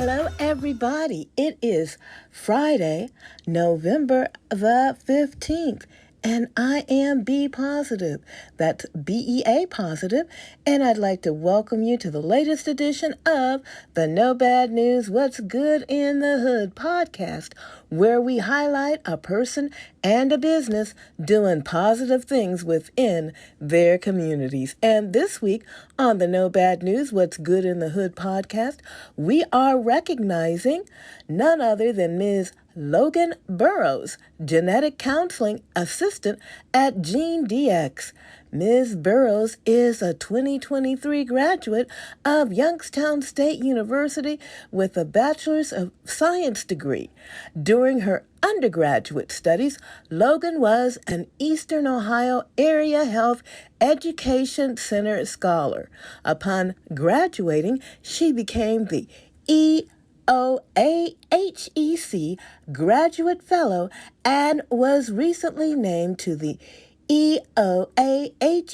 Hello, everybody. It is Friday, November the 15th, and I am B positive. That's BEA positive, and I'd like to welcome you to the latest edition of the No Bad News, What's Good in the Hood podcast, where we highlight a person and a business doing positive things within their communities. And this week on the No Bad News, What's Good in the Hood podcast, we are recognizing none other than Ms. Logan Burrows, Genetic Counseling Assistant at GeneDx. Ms. Burrows is a 2023 graduate of Youngstown State University with a Bachelor's of Science degree. During her undergraduate studies, Logan was an Eastern Ohio Area Health Education Center scholar. Upon graduating, she became the EOAHEC Graduate Fellow and was recently named to the EOAHEC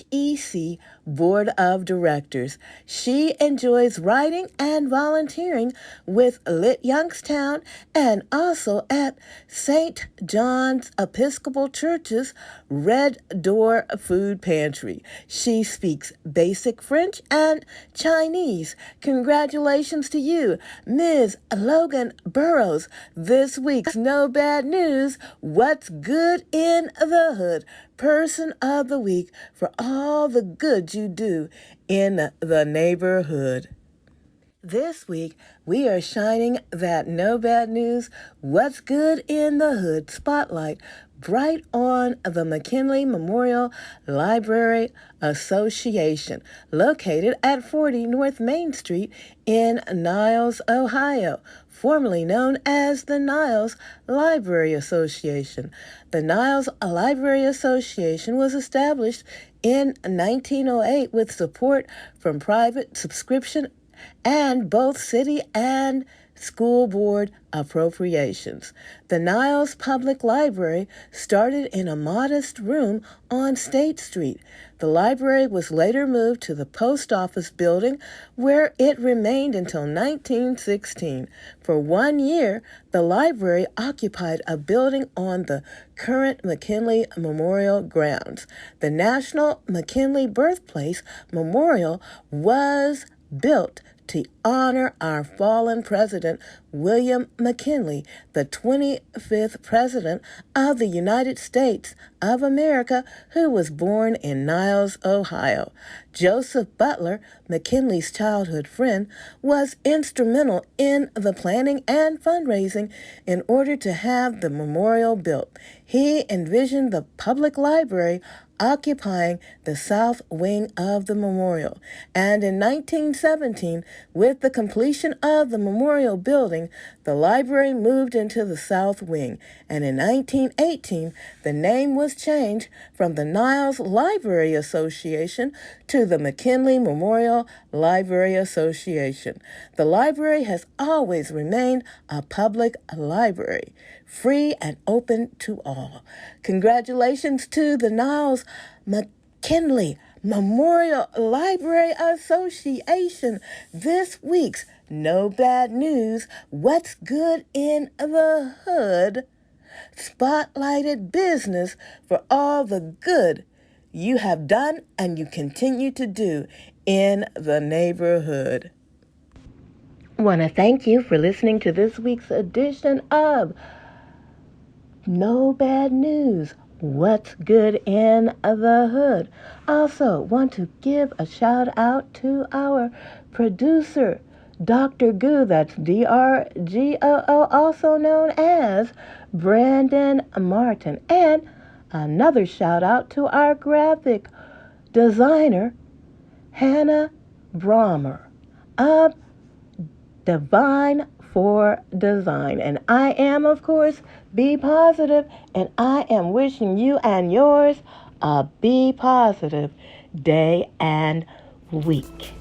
Board of Directors. She enjoys writing and volunteering with Lit Youngstown and also at St. John's Episcopal Church's Red Door Food Pantry. She speaks basic French and Chinese. Congratulations to you, Ms. Logan Burrows. This week's No Bad News, What's Good in the Hood Person of the Week for all the good you do in the neighborhood. This week, we are shining that No Bad News, What's Good in the Hood spotlight bright on the McKinley Memorial Library Association, located at 40 North Main Street in Niles, Ohio, formerly known as the Niles Library Association. The Niles Library Association was established in 1908 with support from private subscription and both city and school board appropriations. The Niles Public Library started in a modest room on State Street. The library was later moved to the post office building, where it remained until 1916. For 1 year, the library occupied a building on the current McKinley Memorial grounds. The National McKinley Birthplace Memorial was built to honor our fallen President William McKinley, the 25th President of the United States of America, who was born in Niles, Ohio. Joseph Butler, McKinley's childhood friend, was instrumental in the planning and fundraising in order to have the memorial built. He envisioned the public library occupying the south wing of the memorial. And in 1917, with the completion of the memorial building, the library moved into the south wing. And in 1918, the name was changed from the Niles Library Association to the McKinley Memorial Library Association. The library has always remained a public library, free and open to all. Congratulations to the Niles McKinley Memorial Library Association. This week's No Bad News, What's Good in the Hood Spotlighted Business for all the good you have done and you continue to do in the neighborhood. I want to thank you for listening to this week's edition of No Bad News, What's Good in the Hood. Also want to give a shout out to our producer, Dr. Goo, that's DRGOO, also known as Brandon Martin. And another shout out to our graphic designer, Hannah Brommer of Divine for Design. And I am, of course, Be Positive, and I am wishing you and yours a Be Positive day and week.